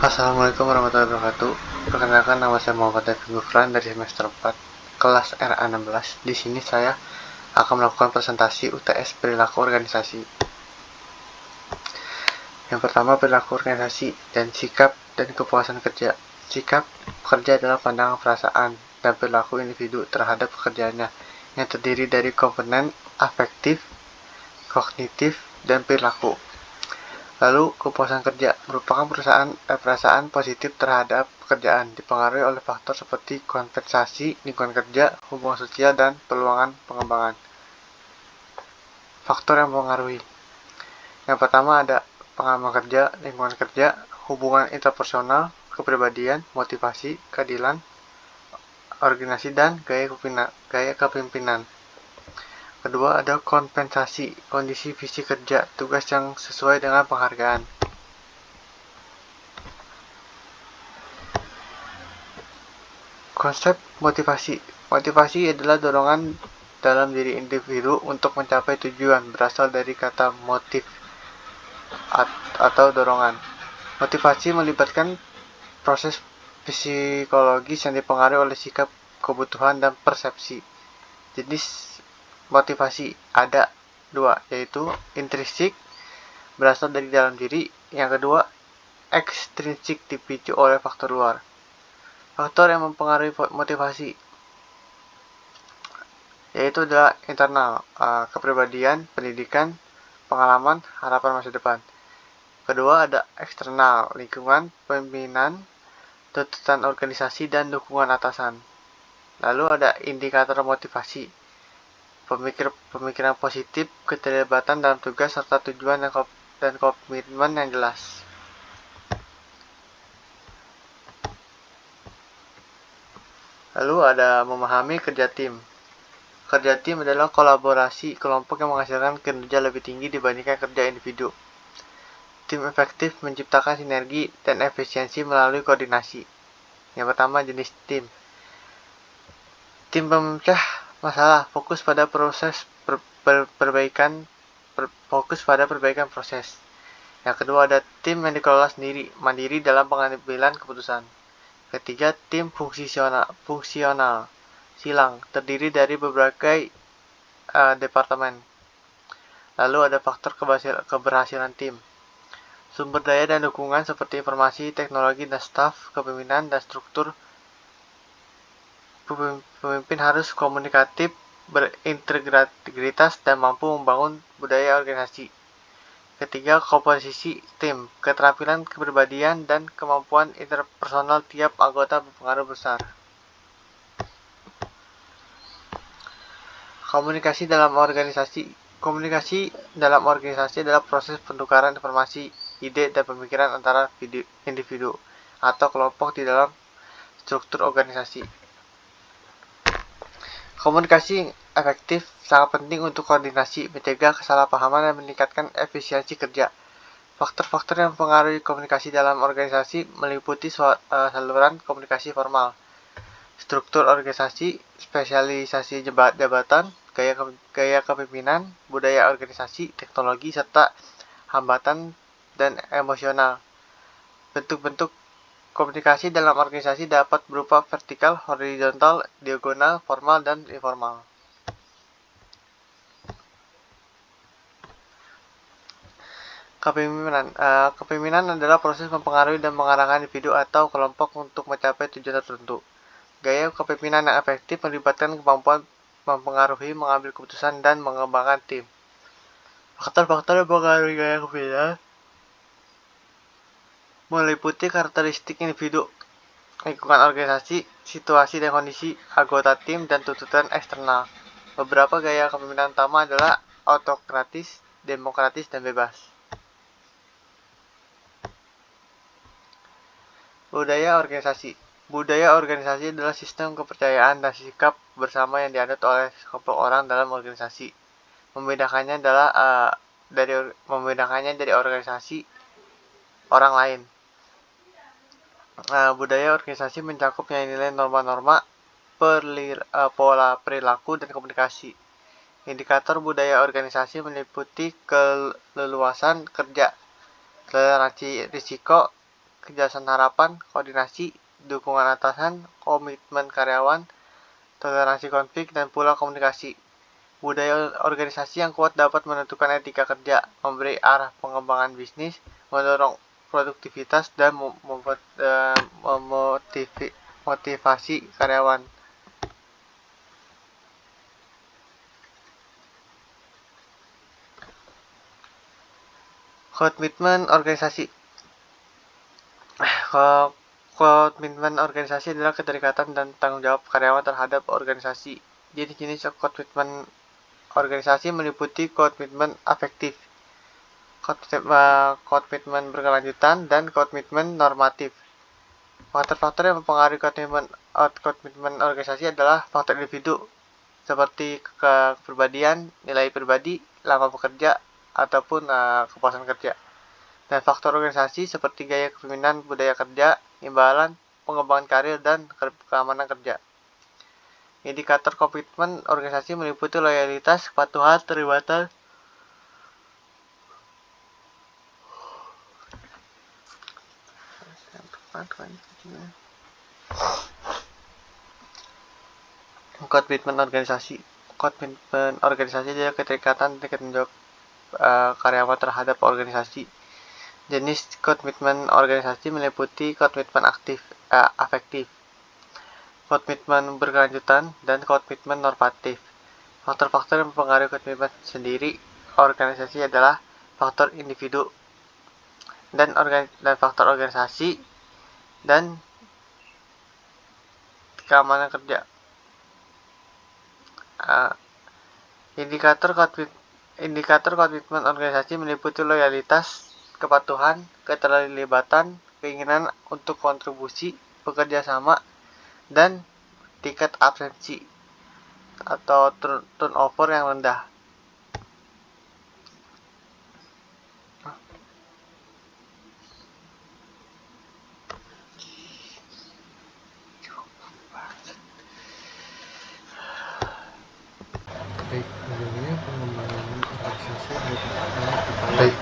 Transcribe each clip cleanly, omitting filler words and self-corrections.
Assalamualaikum warahmatullahi wabarakatuh. Perkenalkan, nama saya Muhammad David Gufran dari semester 4 kelas RA16. Di sini saya akan melakukan presentasi UTS perilaku organisasi. Yang pertama, perilaku organisasi dan sikap dan kepuasan kerja. Sikap kerja adalah pandangan perasaan dan perilaku individu terhadap pekerjaannya yang terdiri dari komponen afektif, kognitif, dan perilaku. Lalu, kepuasan kerja merupakan perasaan positif terhadap pekerjaan, dipengaruhi oleh faktor seperti kompensasi, lingkungan kerja, hubungan sosial, dan peluang pengembangan. Faktor yang mempengaruhi. Yang pertama ada pengalaman kerja, lingkungan kerja, hubungan interpersonal, kepribadian, motivasi, keadilan, organisasi, dan gaya kepemimpinan. Kedua ada kompensasi, kondisi fisik kerja, tugas yang sesuai dengan penghargaan. Konsep motivasi. Motivasi adalah dorongan dalam diri individu untuk mencapai tujuan, berasal dari kata motif atau dorongan. Motivasi melibatkan proses psikologis yang dipengaruhi oleh sikap, kebutuhan, dan persepsi. Jenis motivasi ada dua, yaitu intrinsik, berasal dari dalam diri. Yang kedua, ekstrinsik, dipicu oleh faktor luar. Faktor yang mempengaruhi motivasi yaitu adalah internal, kepribadian, pendidikan, pengalaman, harapan masa depan. Kedua ada eksternal, lingkungan, pimpinan, tuntutan organisasi, dan dukungan atasan. Lalu ada indikator motivasi, pemikiran positif, keterlibatan dalam tugas, serta tujuan dan komitmen yang jelas. Lalu ada memahami kerja tim. Kerja tim adalah kolaborasi kelompok yang menghasilkan kinerja lebih tinggi dibandingkan kerja individu. Tim efektif menciptakan sinergi dan efisiensi melalui koordinasi. Yang pertama, jenis tim. Tim pemecah masalah, fokus pada perbaikan proses. Yang kedua ada tim yang dikelola sendiri, mandiri dalam pengambilan keputusan. Ketiga, tim fungsional, silang, terdiri dari berbagai departemen. Lalu ada faktor keberhasilan tim. Sumber daya dan dukungan seperti informasi, teknologi, dan staf, kepemimpinan, dan struktur. Pemimpin harus komunikatif, berintegritas, dan mampu membangun budaya organisasi. Ketiga, komposisi tim. Keterampilan, kepribadian, dan kemampuan interpersonal tiap anggota berpengaruh besar. Komunikasi dalam organisasi. Komunikasi dalam organisasi adalah proses pertukaran informasi, ide, dan pemikiran antara individu atau kelompok di dalam struktur organisasi. Komunikasi efektif sangat penting untuk koordinasi, mencegah kesalahpahaman, dan meningkatkan efisiensi kerja. Faktor-faktor yang mempengaruhi komunikasi dalam organisasi meliputi saluran komunikasi formal, struktur organisasi, spesialisasi jabatan, gaya kepemimpinan, budaya organisasi, teknologi, serta hambatan dan emosional. Bentuk-bentuk komunikasi dalam organisasi dapat berupa vertikal, horizontal, diagonal, formal, dan informal. Kepemimpinan adalah proses mempengaruhi dan mengarahkan individu atau kelompok untuk mencapai tujuan tertentu. Gaya kepemimpinan yang efektif melibatkan kemampuan mempengaruhi, mengambil keputusan, dan mengembangkan tim. Faktor-faktor yang mempengaruhi gaya kepemimpinan meliputi karakteristik individu, lingkungan organisasi, situasi dan kondisi anggota tim, dan tuntutan eksternal. Beberapa gaya kepemimpinan utama adalah autokratis, demokratis, dan bebas. Budaya organisasi. Budaya organisasi adalah sistem kepercayaan dan sikap bersama yang dianut oleh sekelompok orang dalam organisasi. Membedakannya dari organisasi orang lain. Budaya organisasi mencakup nilai norma-norma, pola perilaku, dan komunikasi. Indikator budaya organisasi meliputi keleluasan kerja, toleransi risiko, kejelasan harapan, koordinasi, dukungan atasan, komitmen karyawan, toleransi konflik, dan pula komunikasi. Budaya organisasi yang kuat dapat menentukan etika kerja, memberi arah pengembangan bisnis, mendorong produktivitas, dan memotivasi karyawan. Komitmen organisasi. Komitmen organisasi adalah keterikatan dan tanggung jawab karyawan terhadap organisasi. Jenis-jenis komitmen organisasi meliputi komitmen afektif, komitmen berkelanjutan, dan komitmen normatif. Faktor-faktor yang mempengaruhi komitmen organisasi adalah faktor individu, seperti kepribadian, nilai pribadi, lama bekerja, ataupun kepuasan kerja. Dan faktor organisasi seperti gaya kepemimpinan, budaya kerja, imbalan, pengembangan karir, dan keamanan kerja. Indikator komitmen organisasi meliputi loyalitas, kepatuhan, keterlibatan, komitmen organisasi. Komitmen organisasi adalah keterikatan dan tanggung jawab karyawan terhadap organisasi. Jenis komitmen organisasi meliputi komitmen afektif, komitmen berkelanjutan, dan komitmen normatif. Faktor-faktor yang mempengaruhi komitmen sendiri organisasi adalah faktor individu dan faktor organisasi dan keamanan kerja. Indikator komitmen organisasi meliputi loyalitas, kepatuhan, keterlibatan, keinginan untuk kontribusi, bekerja sama, dan tingkat absensi atau turnover yang rendah.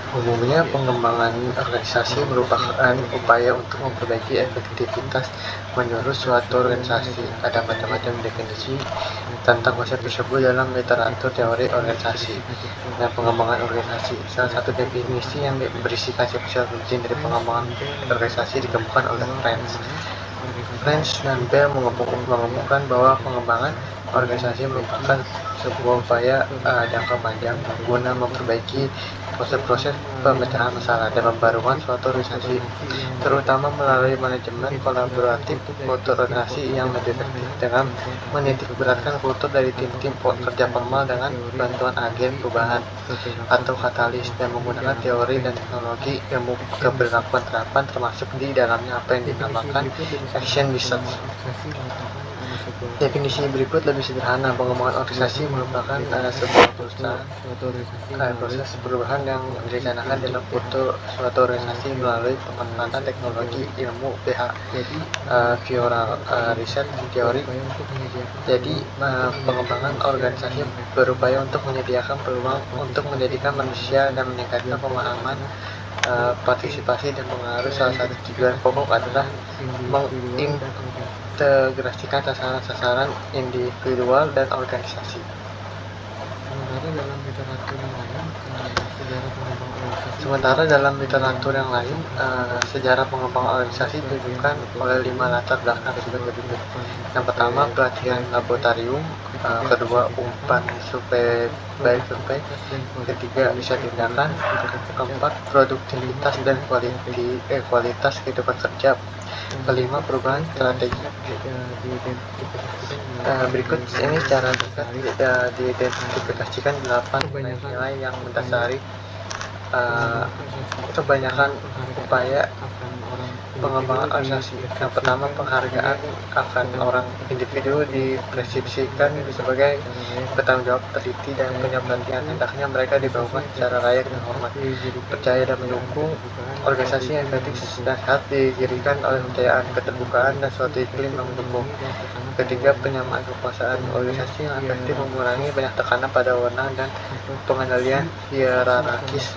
Umumnya pengembangan organisasi merupakan upaya untuk memperbaiki efektivitas menurut suatu organisasi. Ada macam-macam definisi tentang konsep tersebut dalam literatur teori organisasi dan pengembangan organisasi. Salah satu definisi yang berisikan spesial rutin dari pengembangan organisasi dikemukakan oleh French dan Bell mengemukakan bahwa pengembangan organisasi merupakan sebuah upaya jangka panjang guna memperbaiki proses-proses pemecahan masalah dan pembaruan suatu organisasi, terutama melalui manajemen kolaboratif kultur organisasi yang lebih efektif dengan menitikberatkan kultur dari tim-tim kerja formal dengan bantuan agen perubahan atau katalis dan menggunakan teori dan teknologi ilmu keberlakuan terapan, termasuk di dalamnya apa yang dinamakan action research. Definisi berikut lebih sederhana. Pengembangan organisasi merupakan sebuah proses perubahan yang direncanakan dalam kultur suatu organisasi melalui pemanfaatan teknologi, ilmu, behavioral research, teori. Jadi pengembangan organisasi berupaya untuk menyediakan peluang untuk menjadikan manusia dan meningkatkan pemahaman, partisipasi, dan pengaruh. Salah satu tujuan pokok adalah mengintegrasikan sasaran-sasaran individual dan organisasi. Sementara dalam literatur yang lain, sejarah pengembangan organisasi ditunjukkan oleh 5 latar belakang tersebut berikut. Yang pertama, pelatihan laboratorium, kedua, umpan survei, ketiga, riset tindakan, keempat, produktivitas dan kualitas kehidupan kerja, kelima, perubahan strategi. Berikut ini cara diidentifikasikan 8 nilai yang mendasari kebanyakan upaya pengembangan organisasi. Yang pertama, penghargaan akan orang individu dipersepsikan sebagai bertanggung jawab, teliti, dan punya pelatihan. Hendaknya mereka dibangun secara layak dan hormat, percaya dan mendukung. Organisasi yang efektif dan sehat didirikan oleh kepercayaan, keterbukaan, dan suatu iklim yang mendukung. Ketiga, penyamaan kekuasaan. Organisasi yang efektif mengurangi banyak tekanan pada wewenang dan pengendalian hierarkis.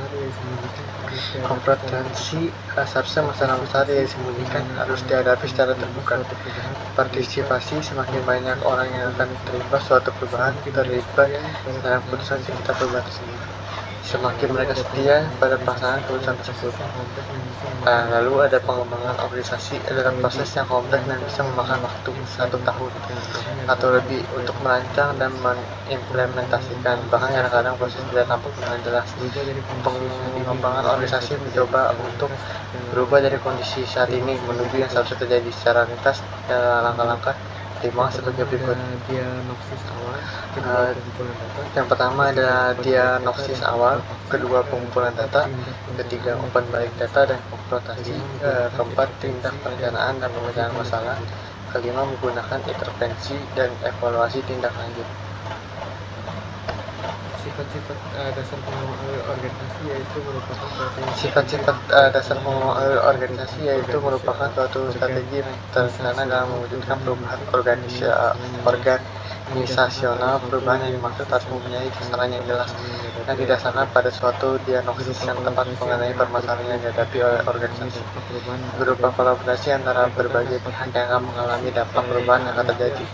Kompetensi seharusnya masalah-masalah yang disembunyikan harus dihadapi secara terbuka. Partisipasi, semakin banyak orang yang akan terlibat suatu perubahan, terlibat dalam keputusan sekitar perubahan tersebut. Semakin mereka setia pada pelaksanaan keputusan tersebut. Lalu ada pengembangan organisasi adalah proses yang kompleks dan bisa memakan waktu 1 tahun atau lebih untuk merancang dan mengimplementasikan. Bahkan kadang-kadang proses tidak tampak dengan jelas. Pengembangan organisasi mencoba untuk berubah dari kondisi saat ini menuju yang seharusnya terjadi secara lintas dan langkah-langkah dimaksud sebagai berikut. Yang pertama adalah diagnosis awal, kedua pengumpulan data, ketiga open balik data dan konfrontasi, keempat tindak perencanaan dan pemecahan masalah, kelima menggunakan intervensi dan evaluasi tindak lanjut. Sifat-sifat dasar pengembangan organisasi yaitu merupakan suatu strategi terencana dalam mewujudkan perubahan organisasional. Perubahan yang dimaksud harus mempunyai sasaran yang jelas dan didasarkan pada suatu diagnosis yang tepat mengenai permasalahan yang dihadapi oleh organisasi, berupa kolaborasi antara berbagai pihak yang akan mengalami dampak perubahan yang akan terjadi.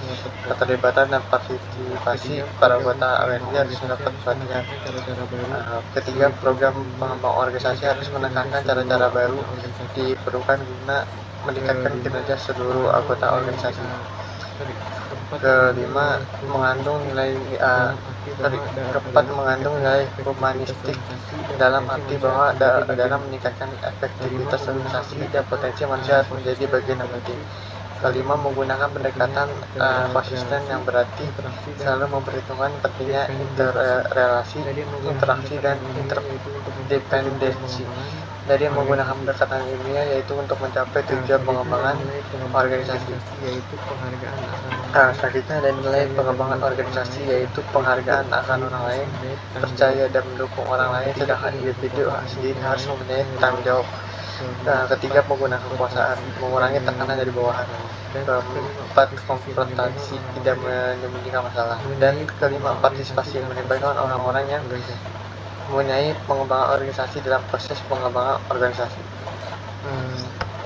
Keterlibatan dan partisipasi para anggota organisasi harus mendapat perhatian. Ketiga, program pengembang organisasi harus menekankan cara-cara baru diperlukan guna meningkatkan kinerja seluruh anggota organisasi. Keempat, mengandung nilai humanistik dalam arti bahwa dalam meningkatkan efektivitas organisasi dan potensi manusia harus menjadi bagian yang penting. Kelima, menggunakan pendekatan konsisten yang berarti selalu memperhitungkan pentingnya interrelasi, interaksi, dan interdependensi. Jadi menggunakan pendekatan ilmiah yaitu untuk mencapai tujuan pengembangan organisasi. Selanjutnya ada nilai pengembangan organisasi yaitu penghargaan akan orang lain, percaya dan mendukung orang lain, sedangkan individu sendiri harus mempunyai tanggung jawab. Ketiga, menggunakan kekuasaan, mengurangi tekanan dari bawahan. Keempat, konfrontasi, tidak menyembunyikan masalah. Dan kelima, partisipasi, melibatkan orang-orang yang mempunyai pengembangan organisasi dalam proses pengembangan organisasi.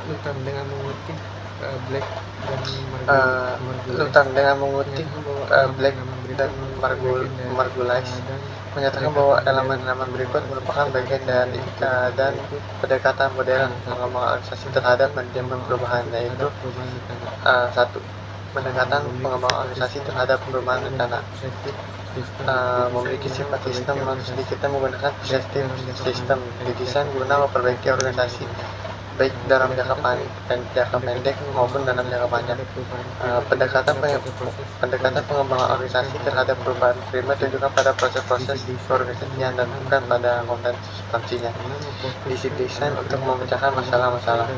Lutan dengan mengutip Black dan Margulies menyatakan bahwa elemen-elemen berikut merupakan bagian dari dan pendekatan modern pengembangan organisasi terhadap manajemen perubahan, yaitu 1. Pendekatan pengembangan organisasi terhadap perubahan rencana. Memiliki sifat sistem, sedikitnya menggunakan sistem didesain guna memperbaiki organisasi baik dalam jangka pendek maupun dalam jangka panjang. Pendekatan pengembangan organisasi terhadap perubahan primer tunjukkan pada proses-proses organisasian dan bukan pada konten substansinya. Desain untuk memecahkan masalah-masalah.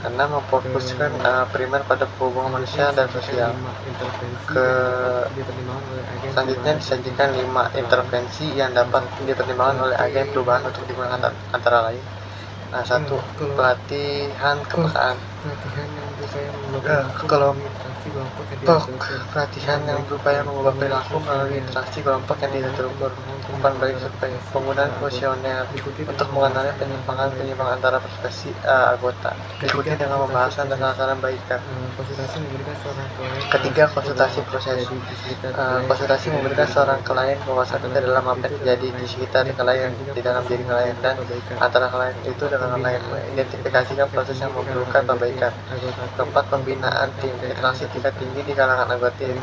Karena memfokuskan primer pada hubungan manusia dan sosial. Selanjutnya disajikan 5 intervensi yang dapat dipertimbangkan oleh agen perubahan untuk digunakan antara lain. 1. Pelatihan kepekaan. Pelatihan yang berupaya mengubah perilaku melalui interaksi kelompok yang tidak terukur. Umpan balik survei. Penggunaan kuesioner untuk mengenali penyimpangan antara persepsi anggota. Diikuti dengan pembahasan dan sasaran baikan. Ketiga, konsultasi proses. Konsultasi memberikan seorang klien wawasan dalam apa yang terjadi di sekitar klien, di dalam diri klien, dan antara klien itu dengan klien, mengidentifikasikan proses yang memerlukan perbaikan. Keempat, pembinaan tim. Interaksi tingkat tinggi di kalangan anggota tim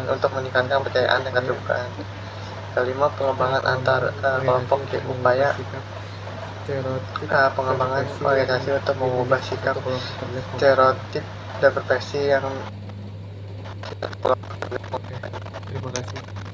untuk meningkatkan kepercayaan dan keterbukaan. Kelima, pengembangan antar kelompok upaya pengembangan organisasi untuk mengubah sikap stereotip dan persepsi yang Terima kasih.